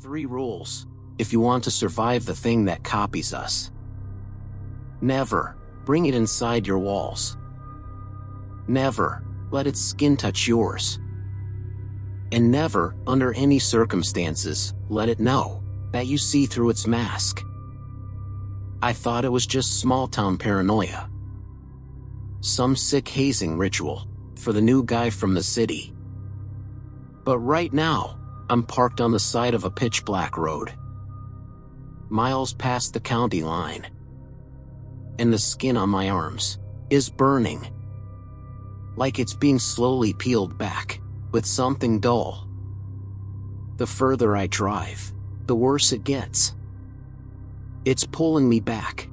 3 rules, if you want to survive the thing that copies us. Never bring it inside your walls. Never let its skin touch yours. And never, under any circumstances, let it know that you see through its mask. I thought it was just small-town paranoia. Some sick hazing ritual for the new guy from the city. But right now, I'm parked on the side of a pitch-black road, miles past the county line, and the skin on my arms is burning, like it's being slowly peeled back with something dull. The further I drive, the worse it gets. It's pulling me back.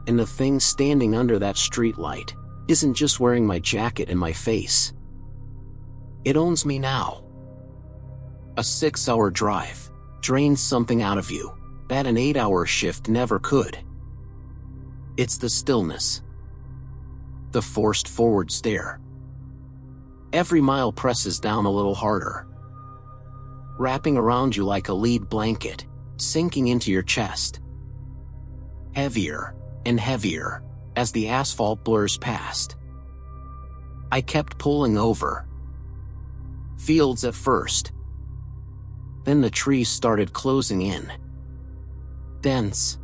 And the thing standing under that streetlight isn't just wearing my jacket in my face. It owns me now. A 6-hour drive drains something out of you that an 8-hour shift never could. It's the stillness. The forced forward stare. Every mile presses down a little harder, wrapping around you like a lead blanket, sinking into your chest. Heavier and heavier as the asphalt blurs past. I kept pulling over. Fields at first. Then the trees started closing in. Dense.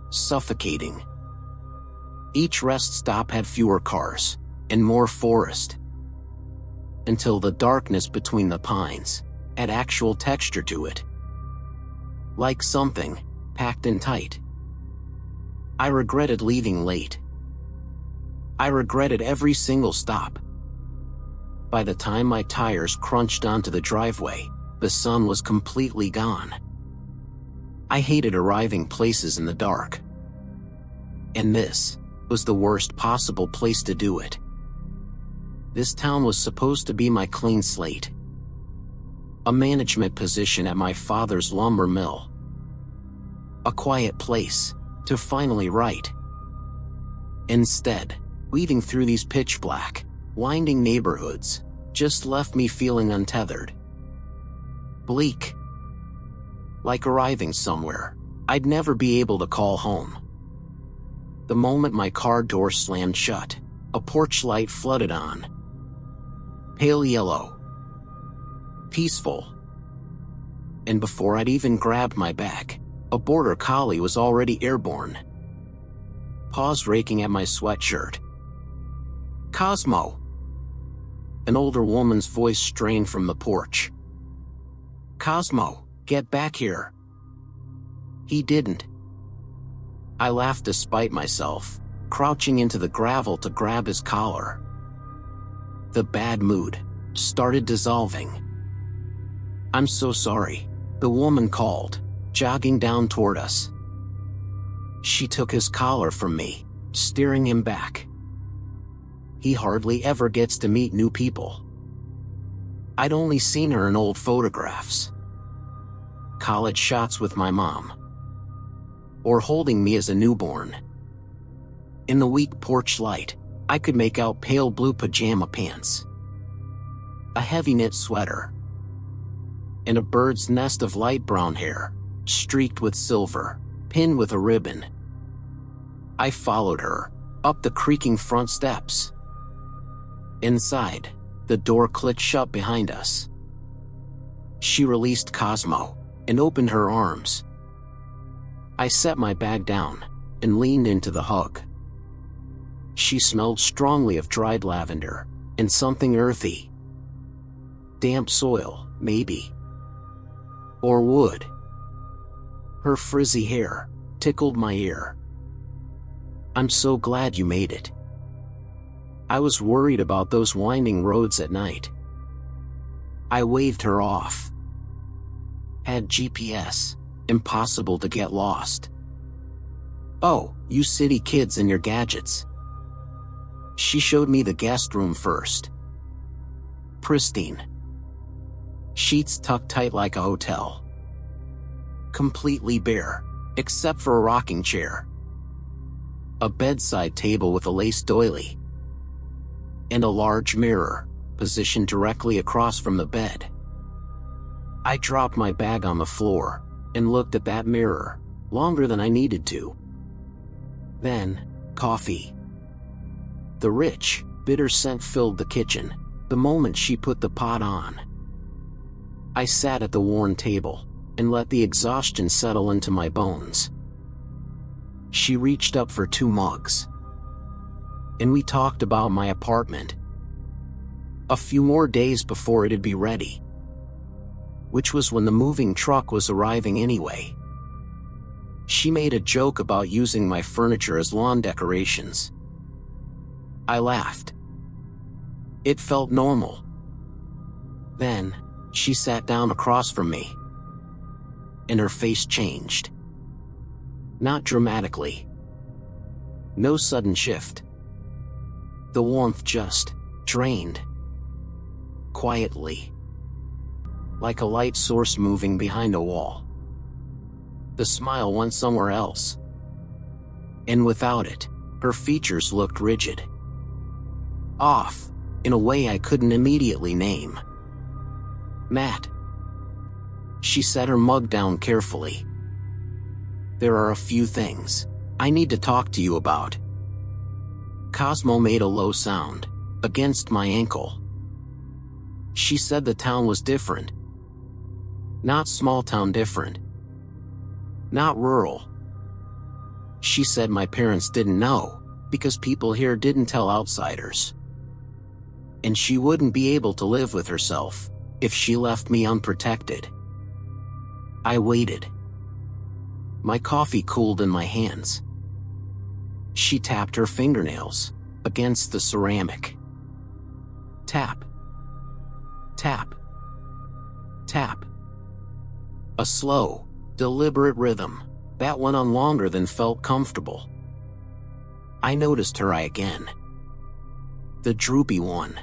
Suffocating. Each rest stop had fewer cars and more forest. Until the darkness between the pines had actual texture to it. Like something packed in tight. I regretted leaving late. I regretted every single stop. By the time my tires crunched onto the driveway, the sun was completely gone. I hated arriving places in the dark. And this was the worst possible place to do it. This town was supposed to be my clean slate. A management position at my father's lumber mill. A quiet place to finally write. Instead, weaving through these pitch-black, winding neighborhoods just left me feeling untethered. Bleak. Like arriving somewhere I'd never be able to call home. The moment my car door slammed shut, a porch light flooded on. Pale yellow. Peaceful. And before I'd even grabbed my bag, a border collie was already airborne. Paws raking at my sweatshirt. Cosmo. An older woman's voice strained from the porch. Cosmo, get back here. He didn't. I laughed despite myself, crouching into the gravel to grab his collar. The bad mood started dissolving. I'm so sorry, the woman called, jogging down toward us. She took his collar from me, steering him back. He hardly ever gets to meet new people. I'd only seen her in old photographs. College shots with my mom. Or holding me as a newborn. In the weak porch light, I could make out pale blue pajama pants. A heavy knit sweater. And a bird's nest of light brown hair, streaked with silver, pinned with a ribbon. I followed her, up the creaking front steps. Inside, the door clicked shut behind us. She released Cosmo, and opened her arms. I set my bag down, and leaned into the hug. She smelled strongly of dried lavender, and something earthy. Damp soil, maybe. Or wood. Her frizzy hair tickled my ear. I'm so glad you made it. I was worried about those winding roads at night. I waved her off. Had GPS, impossible to get lost. Oh, you city kids and your gadgets. She showed me the guest room first. Pristine. Sheets tucked tight like a hotel. Completely bare, except for a rocking chair. A bedside table with a lace doily. And a large mirror, positioned directly across from the bed. I dropped my bag on the floor and looked at that mirror longer than I needed to. Then, coffee. The rich, bitter scent filled the kitchen the moment she put the pot on. I sat at the worn table and let the exhaustion settle into my bones. She reached up for 2 mugs, and we talked about my apartment. A few more days before it'd be ready, which was when the moving truck was arriving anyway. She made a joke about using my furniture as lawn decorations. I laughed. It felt normal. Then, she sat down across from me, and her face changed. Not dramatically. No sudden shift. The warmth just drained. Quietly. Like a light source moving behind a wall. The smile went somewhere else. And without it, her features looked rigid. Off, in a way I couldn't immediately name. Matt. She set her mug down carefully. There are a few things I need to talk to you about. Cosmo made a low sound against my ankle. She said the town was different. Not small town different. Not rural. She said my parents didn't know, because people here didn't tell outsiders. And she wouldn't be able to live with herself if she left me unprotected. I waited. My coffee cooled in my hands. She tapped her fingernails against the ceramic. Tap. Tap. Tap. A slow, deliberate rhythm that went on longer than felt comfortable. I noticed her eye again. The droopy one.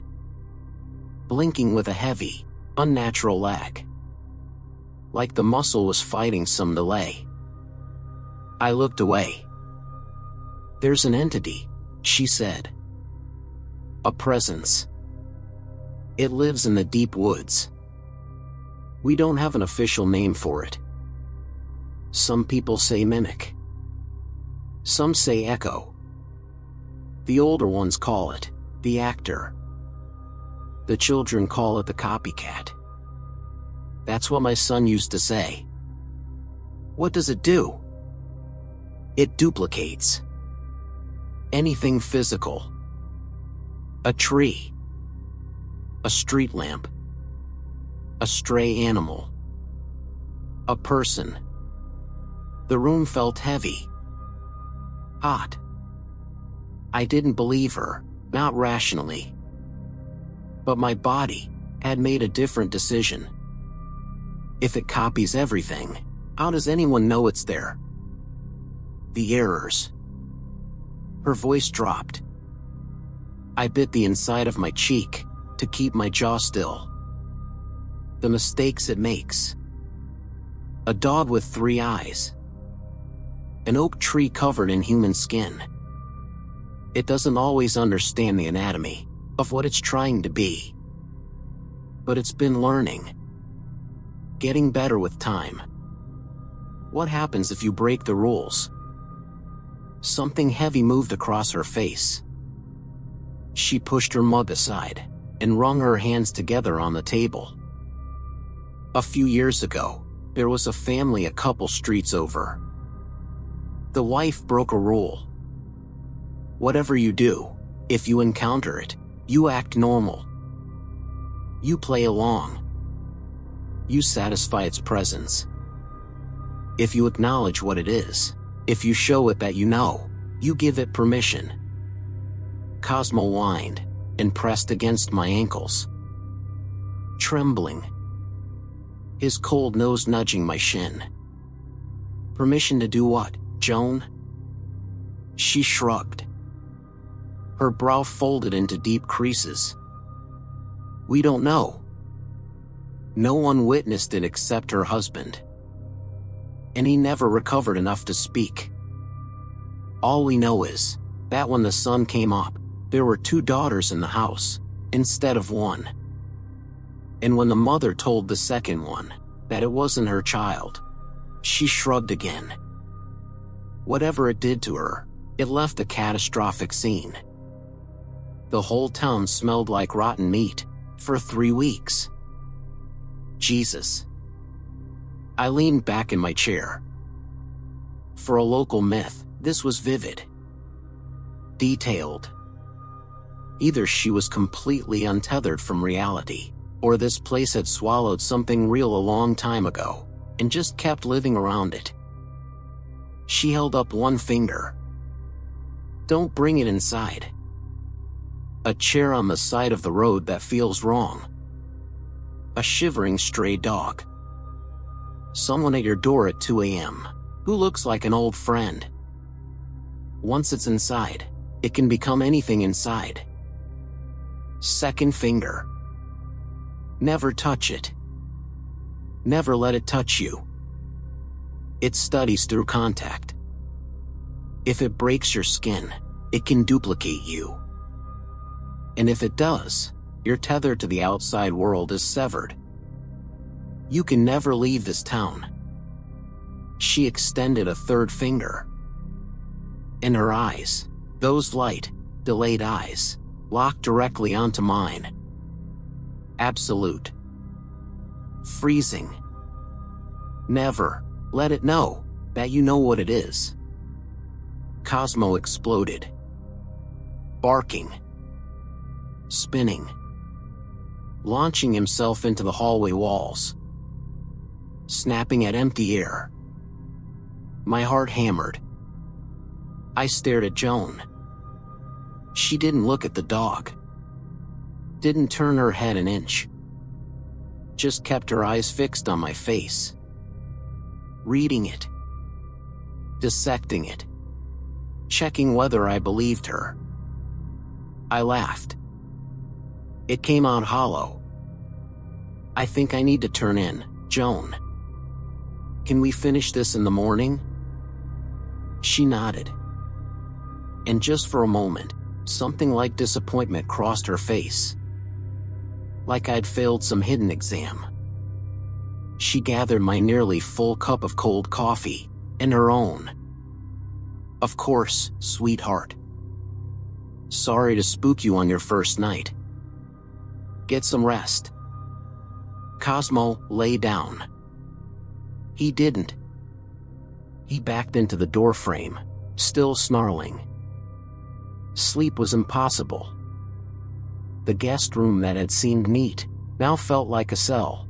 Blinking with a heavy, unnatural lag. Like the muscle was fighting some delay. I looked away. There's an entity, she said. A presence. It lives in the deep woods. We don't have an official name for it. Some people say mimic. Some say echo. The older ones call it the actor. The children call it the copycat. That's what my son used to say. What does it do? It duplicates anything physical. A tree. A street lamp. A stray animal. A person. The room felt heavy. Hot. I didn't believe her, not rationally. But my body had made a different decision. If it copies everything, how does anyone know it's there? The errors. Her voice dropped. I bit the inside of my cheek to keep my jaw still. The mistakes it makes. A dog with 3 eyes. An oak tree covered in human skin. It doesn't always understand the anatomy of what it's trying to be. But it's been learning. Getting better with time. What happens if you break the rules? Something heavy moved across her face. She pushed her mug aside and wrung her hands together on the table. A few years ago, there was a family a couple streets over. The wife broke a rule. Whatever you do, if you encounter it, you act normal. You play along. You satisfy its presence. If you acknowledge what it is, if you show it that you know, you give it permission. Cosmo whined and pressed against my ankles. Trembling. His cold nose nudging my shin. Permission to do what, Joan? She shrugged. Her brow folded into deep creases. We don't know. No one witnessed it except her husband. And he never recovered enough to speak. All we know is that when the sun came up, there were 2 daughters in the house, instead of 1. And when the mother told the second one, that it wasn't her child. She shrugged again. Whatever it did to her, it left a catastrophic scene. The whole town smelled like rotten meat for 3 weeks. Jesus. I leaned back in my chair. For a local myth, this was vivid. Detailed. Either she was completely untethered from reality, or this place had swallowed something real a long time ago, and just kept living around it. She held up one finger. Don't bring it inside. A chair on the side of the road that feels wrong. A shivering stray dog. Someone at your door at 2 a.m. who looks like an old friend. Once it's inside, it can become anything inside. Second finger. Never touch it. Never let it touch you. It studies through contact. If it breaks your skin, it can duplicate you. And if it does, your tether to the outside world is severed. You can never leave this town. She extended a third finger. And her eyes, those light, delayed eyes, locked directly onto mine. Absolute. Freezing. Never let it know that you know what it is. Cosmo exploded. Barking. Spinning. Launching himself into the hallway walls. Snapping at empty air. My heart hammered. I stared at Joan. She didn't look at the dog. Didn't turn her head an inch. Just kept her eyes fixed on my face. Reading it. Dissecting it. Checking whether I believed her. I laughed. It came out hollow. I think I need to turn in, Joan. Can we finish this in the morning? She nodded. And just for a moment, something like disappointment crossed her face. Like I'd failed some hidden exam. She gathered my nearly full cup of cold coffee, and her own. Of course, sweetheart. Sorry to spook you on your first night. Get some rest. Cosmo, lay down. He didn't. He backed into the doorframe, still snarling. Sleep was impossible. The guest room that had seemed neat now felt like a cell.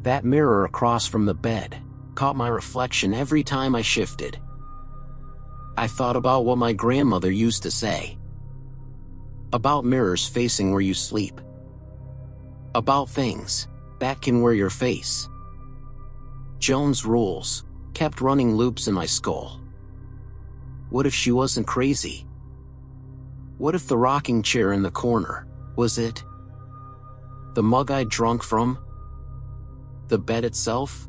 That mirror across from the bed caught my reflection every time I shifted. I thought about what my grandmother used to say. About mirrors facing where you sleep. About things that can wear your face. Joan's rules kept running loops in my skull. What if she wasn't crazy? What if the rocking chair in the corner was it? The mug I'd drunk from? The bed itself?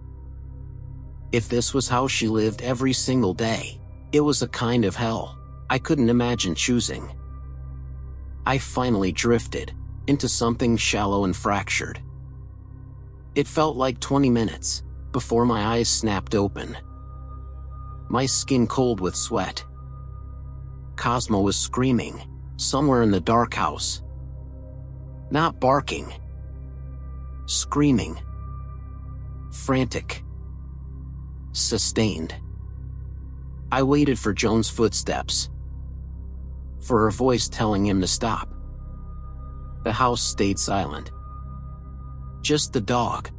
If this was how she lived every single day, it was a kind of hell I couldn't imagine choosing. I finally drifted into something shallow and fractured. It felt like 20 minutes before my eyes snapped open. My skin cold with sweat. Cosmo was screaming somewhere in the dark house. Not barking. Screaming. Frantic. Sustained. I waited for Joan's footsteps. For her voice telling him to stop. The house stayed silent. Just the dog.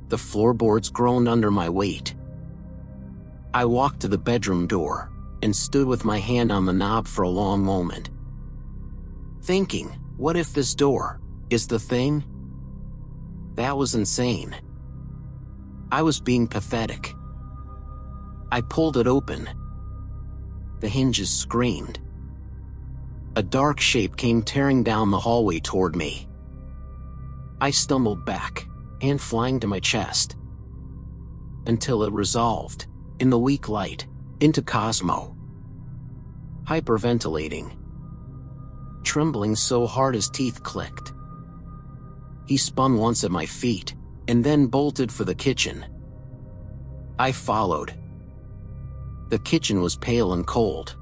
The floorboards groaned under my weight. I walked to the bedroom door and stood with my hand on the knob for a long moment. Thinking, what if this door is the thing? That was insane. I was being pathetic. I pulled it open. The hinges screamed. A dark shape came tearing down the hallway toward me. I stumbled back, hand flying to my chest. Until it resolved, in the weak light, into Cosmo. Hyperventilating. Trembling so hard his teeth clicked. He spun once at my feet, and then bolted for the kitchen. I followed. The kitchen was pale and cold.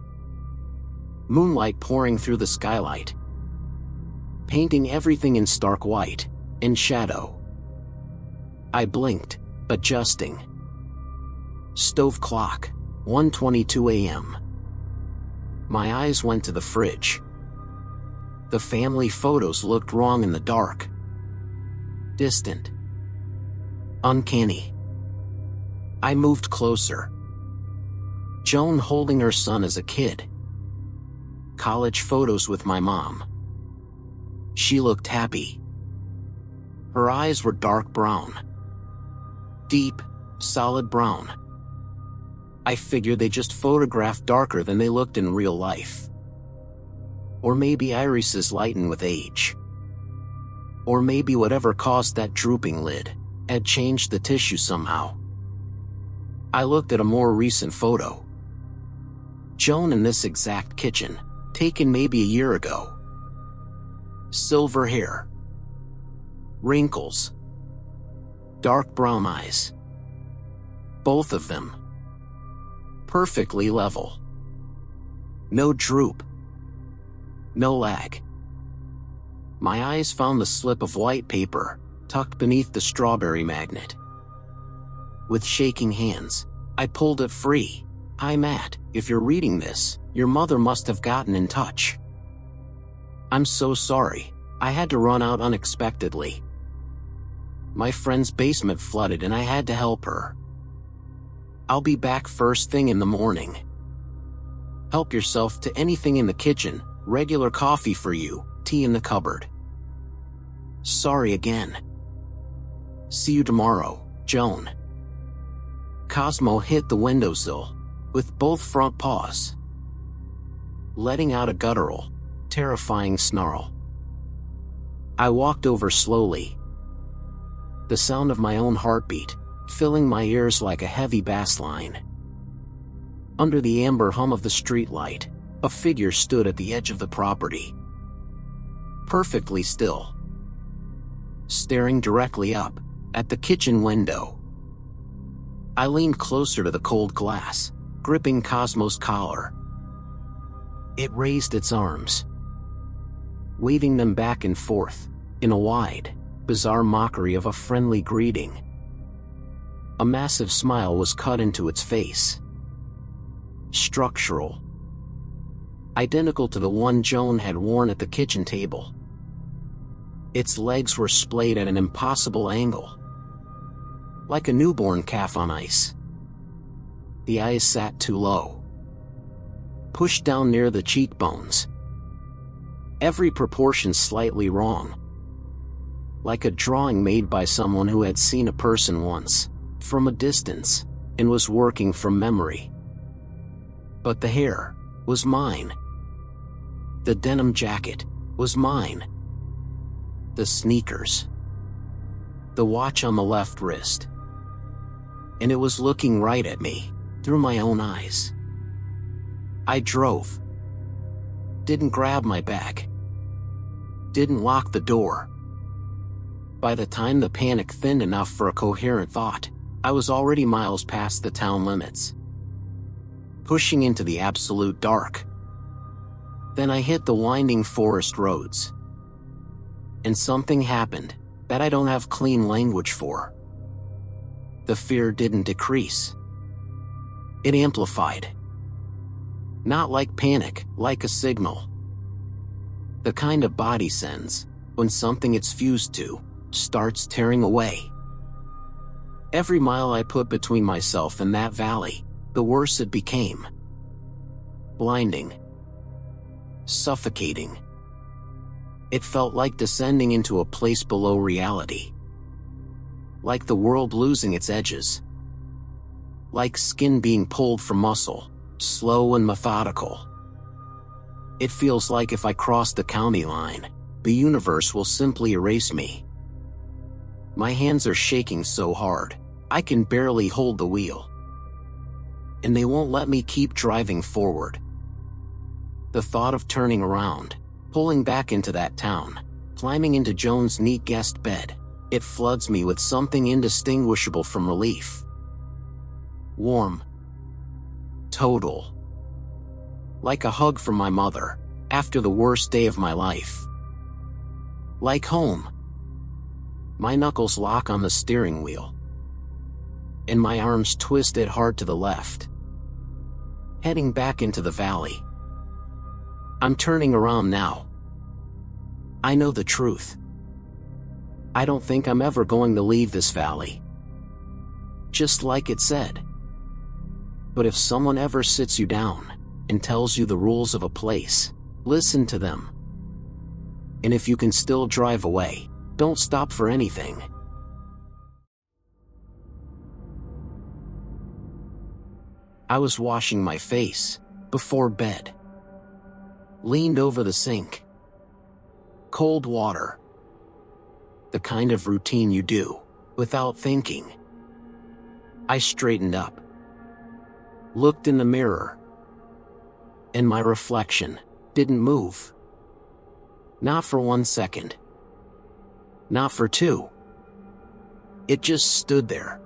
Moonlight pouring through the skylight, painting everything in stark white and shadow. I blinked, adjusting. Stove clock, 1:22 a.m. My eyes went to the fridge. The family photos looked wrong in the dark. Distant. Uncanny. I moved closer. Joan holding her son as a kid. College photos with my mom. She looked happy. Her eyes were dark brown. Deep, solid brown. I figured they just photographed darker than they looked in real life. Or maybe irises lighten with age. Or maybe whatever caused that drooping lid had changed the tissue somehow. I looked at a more recent photo. Joan in this exact kitchen, taken maybe a year ago. Silver hair. Wrinkles. Dark brown eyes. Both of them. Perfectly level. No droop. No lag. My eyes found the slip of white paper, tucked beneath the strawberry magnet. With shaking hands, I pulled it free. "Hi Matt, if you're reading this, your mother must have gotten in touch. I'm so sorry, I had to run out unexpectedly. My friend's basement flooded and I had to help her. I'll be back first thing in the morning. Help yourself to anything in the kitchen, regular coffee for you, tea in the cupboard. Sorry again. See you tomorrow, Joan." Cosmo hit the windowsill with both front paws, letting out a guttural, terrifying snarl. I walked over slowly. The sound of my own heartbeat filling my ears like a heavy bass line. Under the amber hum of the streetlight, a figure stood at the edge of the property. Perfectly still. Staring directly up at the kitchen window. I leaned closer to the cold glass, gripping Cosmo's collar. It raised its arms, waving them back and forth in a wide, bizarre mockery of a friendly greeting. A massive smile was cut into its face. Structural. Identical to the one Joan had worn at the kitchen table. Its legs were splayed at an impossible angle, like a newborn calf on ice. The eyes sat too low, pushed down near the cheekbones. Every proportion slightly wrong, like a drawing made by someone who had seen a person once, from a distance, and was working from memory. But the hair was mine. The denim jacket was mine. The sneakers. The watch on the left wrist. And it was looking right at me, through my own eyes. I drove. Didn't grab my bag. Didn't lock the door. By the time the panic thinned enough for a coherent thought, I was already miles past the town limits, pushing into the absolute dark. Then I hit the winding forest roads. And something happened that I don't have clean language for. The fear didn't decrease. It amplified. Not like panic, like a signal. The kind a body sends when something it's fused to starts tearing away. Every mile I put between myself and that valley, the worse it became. Blinding. Suffocating. It felt like descending into a place below reality. Like the world losing its edges. Like skin being pulled from muscle, slow and methodical. It feels like if I cross the county line, the universe will simply erase me. My hands are shaking so hard, I can barely hold the wheel. And they won't let me keep driving forward. The thought of turning around, pulling back into that town, climbing into Joan's neat guest bed, It floods me with something indistinguishable from relief. Warm. Total. Like a hug from my mother, after the worst day of my life. Like home. My knuckles lock on the steering wheel, and my arms twisted hard to the left, heading back into the valley. I'm turning around now. I know the truth. I don't think I'm ever going to leave this valley. Just like it said. But if someone ever sits you down and tells you the rules of a place, listen to them. And if you can still drive away, don't stop for anything. I was washing my face before bed. Leaned over the sink. Cold water. The kind of routine you do without thinking. I straightened up. Looked in the mirror. And my reflection didn't move. Not for 1 second. Not for 2. It just stood there.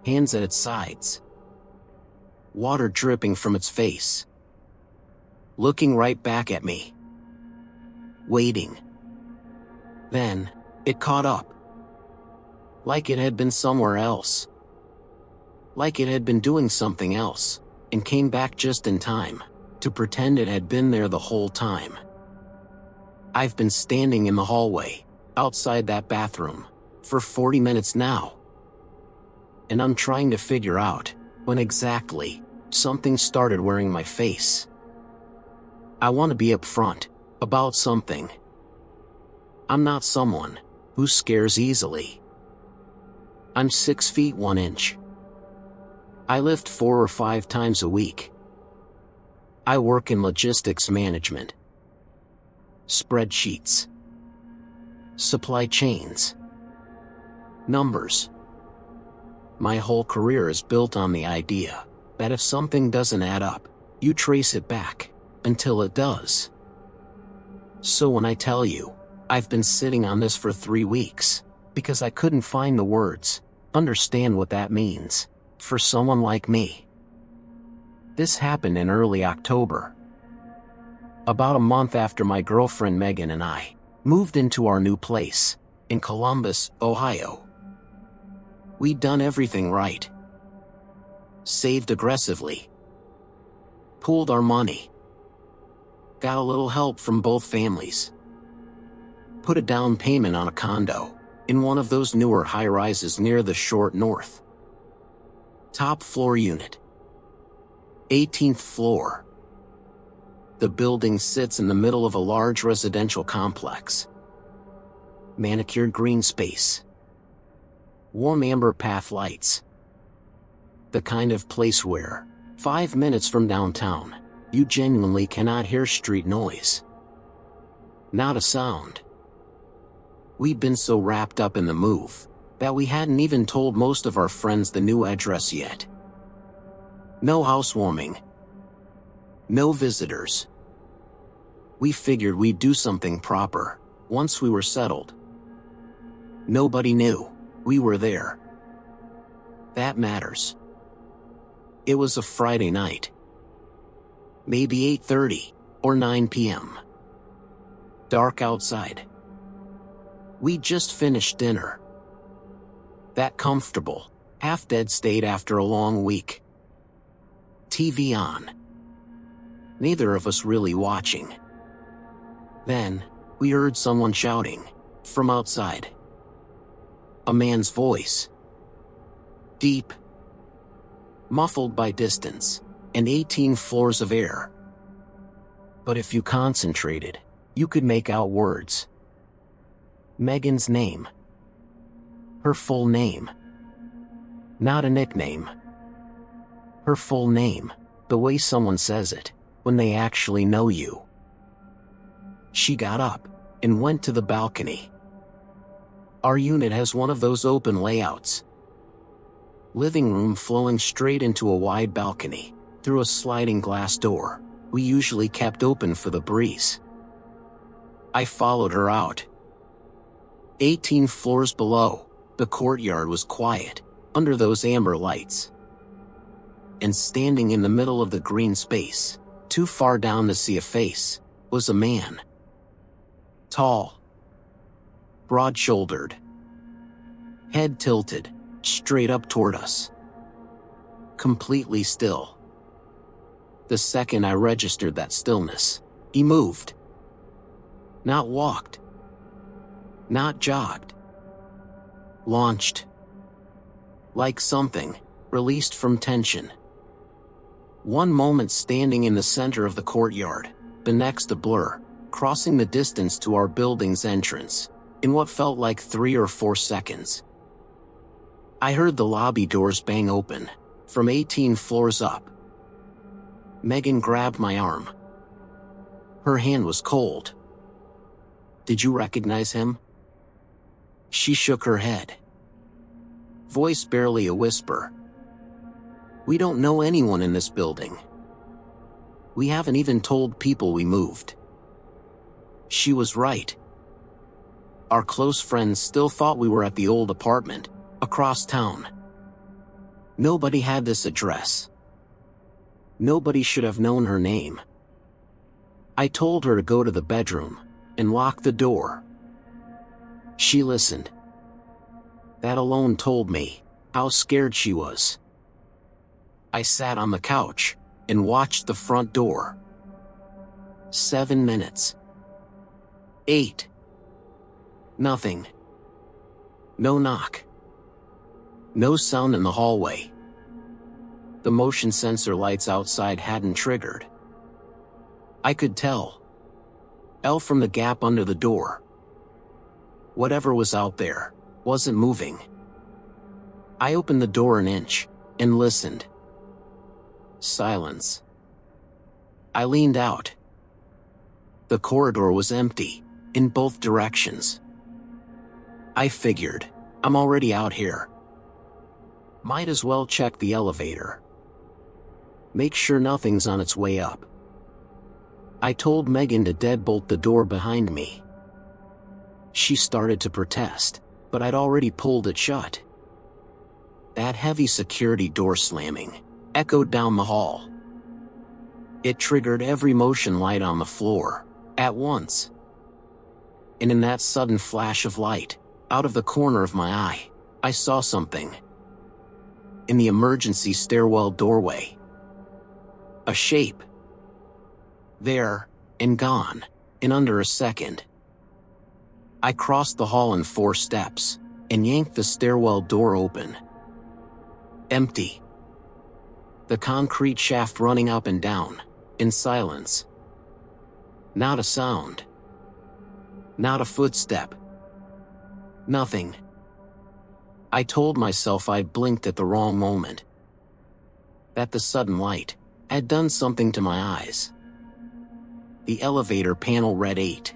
Hands at its sides. Water dripping from its face. Looking right back at me. Waiting. Then, it caught up. Like it had been somewhere else. Like it had been doing something else, and came back just in time to pretend it had been there the whole time. I've been standing in the hallway, outside that bathroom, for 40 minutes now. And I'm trying to figure out when exactly something started wearing my face. I want to be upfront about something. I'm not someone who scares easily. I'm 6 feet 1 inch. I lift 4 or 5 times a week. I work in logistics management. Spreadsheets. Supply chains. Numbers. My whole career is built on the idea that if something doesn't add up, you trace it back until it does. So when I tell you, I've been sitting on this for 3 weeks, because I couldn't find the words, understand what that means, for someone like me. This happened in early October. About a month after my girlfriend Megan and I moved into our new place in Columbus, Ohio. We'd done everything right. Saved aggressively. Pooled our money. Got a little help from both families. Put a down payment on a condo in one of those newer high-rises near the short north. Top floor unit. 18th floor. The building sits in the middle of a large residential complex. Manicured green space. Warm amber path lights. The kind of place where, 5 minutes from downtown, you genuinely cannot hear street noise. Not a sound. We'd been so wrapped up in the move that we hadn't even told most of our friends the new address yet. No housewarming. No visitors. We figured we'd do something proper once we were settled. Nobody knew we were there. That matters. It was a Friday night. Maybe 8:30 or 9 p.m. Dark outside. We'd just finished dinner. That comfortable, half-dead state after a long week. TV on. Neither of us really watching. Then, we heard someone shouting from outside. A man's voice. Deep. Muffled by distance, and 18 floors of air. But if you concentrated, you could make out words. Megan's name. Her full name. Not a nickname. Her full name, the way someone says it, when they actually know you. She got up and went to the balcony. Our unit has one of those open layouts. Living room flowing straight into a wide balcony, through a sliding glass door, we usually kept open for the breeze. I followed her out. 18 floors below, the courtyard was quiet, under those amber lights. And standing in the middle of the green space, too far down to see a face, was a man. Tall. Broad-shouldered. Head tilted, straight up toward us. Completely still. The second I registered that stillness, he moved. Not walked. Not jogged. Launched. Like something released from tension. One moment standing in the center of the courtyard, the next a blur, crossing the distance to our building's entrance, in what felt like 3 or 4 seconds. I heard the lobby doors bang open, from 18 floors up. Megan grabbed my arm. Her hand was cold. "Did you recognize him?" She shook her head. Voice barely a whisper. "We don't know anyone in this building. We haven't even told people we moved." She was right. Our close friends still thought we were at the old apartment, across town. Nobody had this address. Nobody should have known her name. I told her to go to the bedroom, and lock the door. She listened. That alone told me how scared she was. I sat on the couch, and watched the front door. 7 minutes. 8. Nothing. No knock. No sound in the hallway. The motion sensor lights outside hadn't triggered. I could tell from the gap under the door. Whatever was out there wasn't moving. I opened the door an inch and listened. Silence. I leaned out. The corridor was empty, in both directions. I figured, I'm already out here. Might as well check the elevator. Make sure nothing's on its way up. I told Megan to deadbolt the door behind me. She started to protest, but I'd already pulled it shut. That heavy security door slamming echoed down the hall. It triggered every motion light on the floor, at once. And in that sudden flash of light, out of the corner of my eye, I saw something. In the emergency stairwell doorway. A shape. There, and gone, in under a second. I crossed the hall in 4 steps, and yanked the stairwell door open. Empty. The concrete shaft running up and down, in silence. Not a sound. Not a footstep. Nothing. I told myself I'd blinked at the wrong moment. That the sudden light had done something to my eyes. The elevator panel read 8.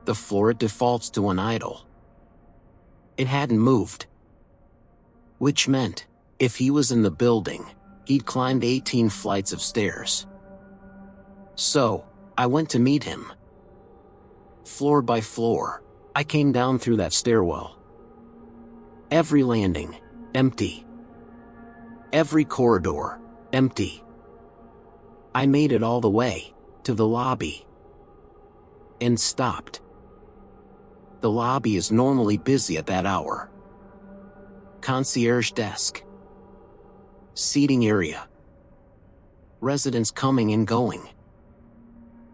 The floor it defaults to an idle. It hadn't moved. Which meant, if he was in the building, he'd climbed 18 flights of stairs. So, I went to meet him. Floor by floor, I came down through that stairwell. Every landing, empty. Every corridor, empty. I made it all the way to the lobby. And stopped. The lobby is normally busy at that hour. Concierge desk. Seating area. Residents coming and going.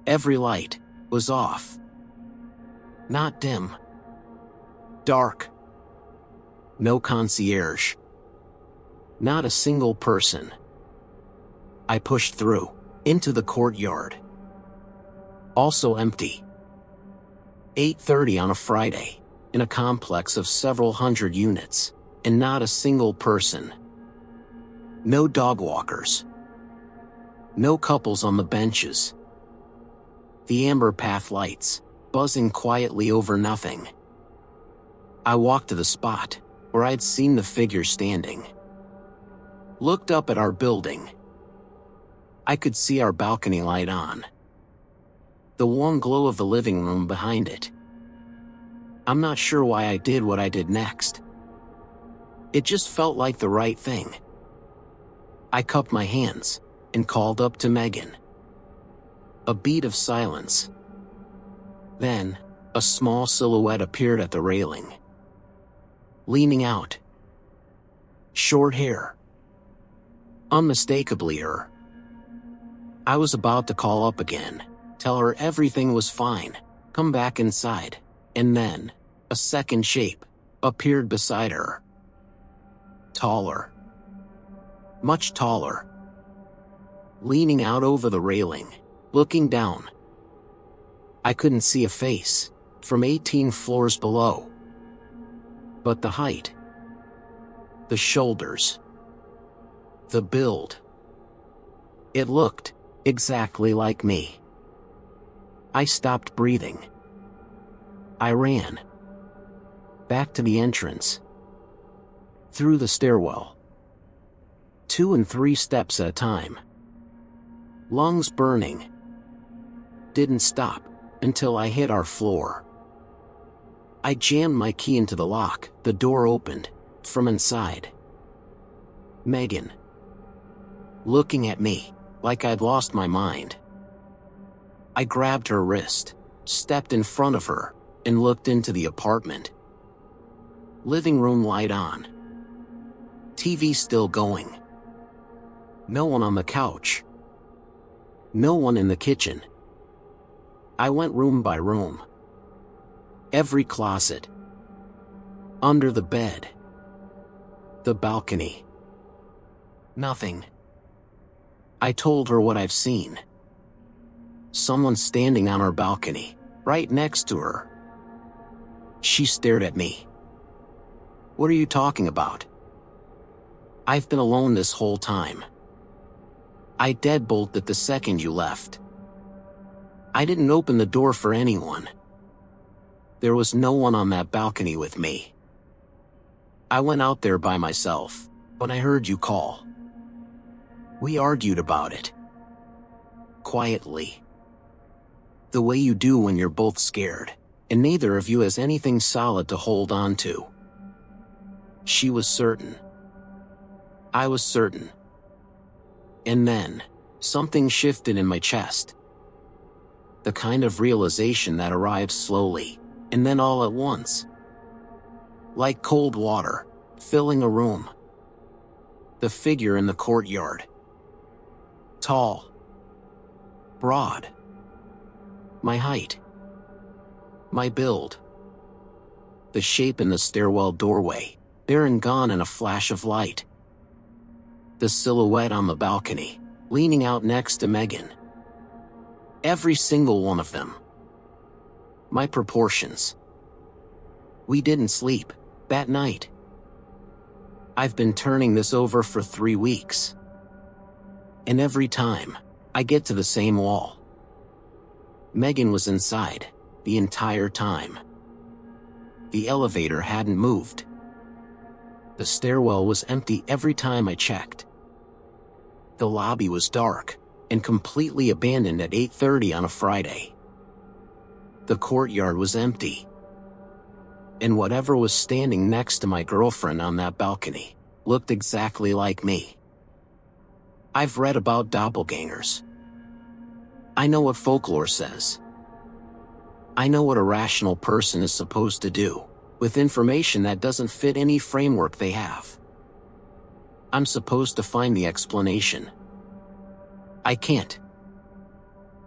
Every light was off. Not dim. Dark. No concierge. Not a single person. I pushed through, into the courtyard. Also empty. 8:30 on a Friday, in a complex of several hundred units, and not a single person. No dog walkers. No couples on the benches. The amber path lights, buzzing quietly over nothing. I walked to the spot, where I'd seen the figure standing. Looked up at our building. I could see our balcony light on. The warm glow of the living room behind it. I'm not sure why I did what I did next. It just felt like the right thing. I cupped my hands and called up to Megan. A beat of silence. Then, a small silhouette appeared at the railing. Leaning out. Short hair. Unmistakably her. I was about to call up again, tell her everything was fine, come back inside, and then, a second shape appeared beside her. Taller. Much taller. Leaning out over the railing, looking down. I couldn't see a face from 18 floors below. But the height, the shoulders, the build. It looked exactly like me. I stopped breathing. I ran. Back to the entrance. Through the stairwell. 2 and 3 steps at a time. Lungs burning. Didn't stop until I hit our floor. I jammed my key into the lock. The door opened from inside. Megan. Looking at me like I'd lost my mind. I grabbed her wrist, stepped in front of her, and looked into the apartment. Living room light on. TV still going. No one on the couch. No one in the kitchen. I went room by room. Every closet. Under the bed. The balcony. Nothing. I told her what I've seen. Someone standing on our balcony, right next to her. She stared at me. What are you talking about? I've been alone this whole time. I deadbolted the second you left. I didn't open the door for anyone. There was no one on that balcony with me. I went out there by myself when I heard you call. We argued about it. Quietly. The way you do when you're both scared, and neither of you has anything solid to hold on to. She was certain. I was certain. And then, something shifted in my chest. The kind of realization that arrives slowly, and then all at once. Like cold water, filling a room. The figure in the courtyard. Tall. Broad. My height. My build. The shape in the stairwell doorway, there and gone in a flash of light. The silhouette on the balcony, leaning out next to Megan. Every single one of them. My proportions. We didn't sleep that night. I've been turning this over for 3 weeks. And every time, I get to the same wall. Megan was inside the entire time. The elevator hadn't moved. The stairwell was empty every time I checked. The lobby was dark and completely abandoned at 8:30 on a Friday. The courtyard was empty. And whatever was standing next to my girlfriend on that balcony looked exactly like me. I've read about doppelgangers. I know what folklore says. I know what a rational person is supposed to do with information that doesn't fit any framework they have. I'm supposed to find the explanation. I can't.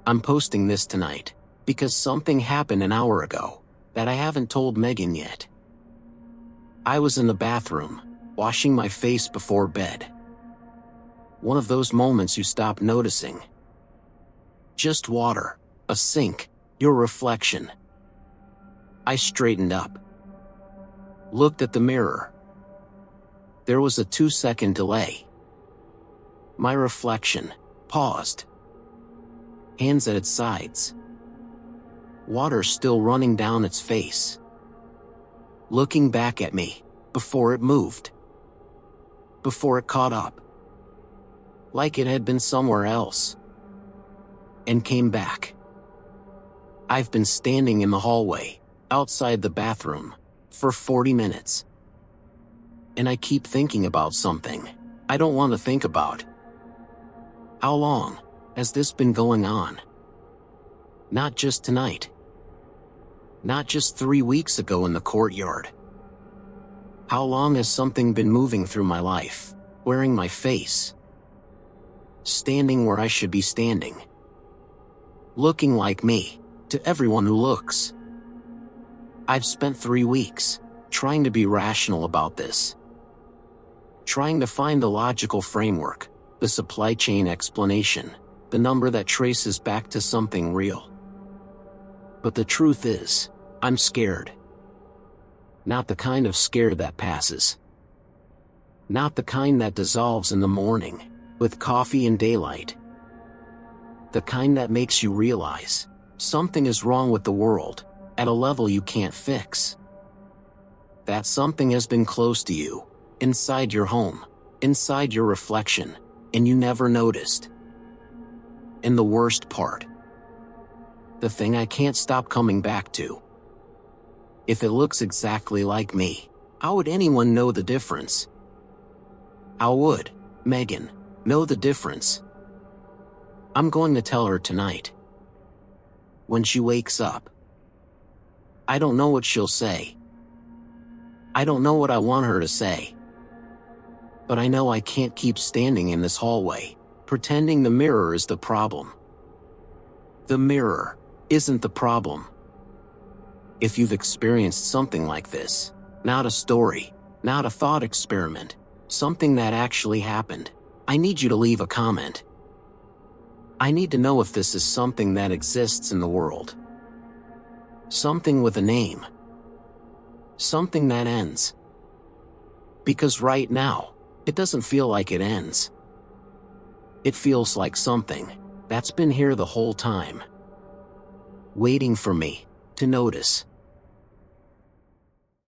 I'm posting this tonight because something happened an hour ago that I haven't told Megan yet. I was in the bathroom, washing my face before bed. One of those moments you stop noticing. Just water, a sink, your reflection. I straightened up. Looked at the mirror. There was a 2-second delay. My reflection paused. Hands at its sides. Water still running down its face. Looking back at me, before it moved. Before it caught up. Like it had been somewhere else. And came back. I've been standing in the hallway, outside the bathroom, for 40 minutes. And I keep thinking about something I don't want to think about. How long has this been going on? Not just tonight. Not just 3 weeks ago in the courtyard. How long has something been moving through my life, wearing my face? Standing where I should be standing. Looking like me, to everyone who looks. I've spent 3 weeks trying to be rational about this. Trying to find the logical framework, the supply chain explanation, the number that traces back to something real. But the truth is, I'm scared. Not the kind of scared that passes. Not the kind that dissolves in the morning, with coffee and daylight. The kind that makes you realize something is wrong with the world, at a level you can't fix. That something has been close to you, inside your home, inside your reflection, and you never noticed. And the worst part, the thing I can't stop coming back to. If it looks exactly like me, how would anyone know the difference? How would Megan know the difference? I'm going to tell her tonight. When she wakes up. I don't know what she'll say. I don't know what I want her to say. But I know I can't keep standing in this hallway, pretending the mirror is the problem. The mirror isn't the problem. If you've experienced something like this, not a story, not a thought experiment, something that actually happened, I need you to leave a comment. I need to know if this is something that exists in the world. Something with a name. Something that ends. Because right now, it doesn't feel like it ends. It feels like something that's been here the whole time. Waiting for me to notice.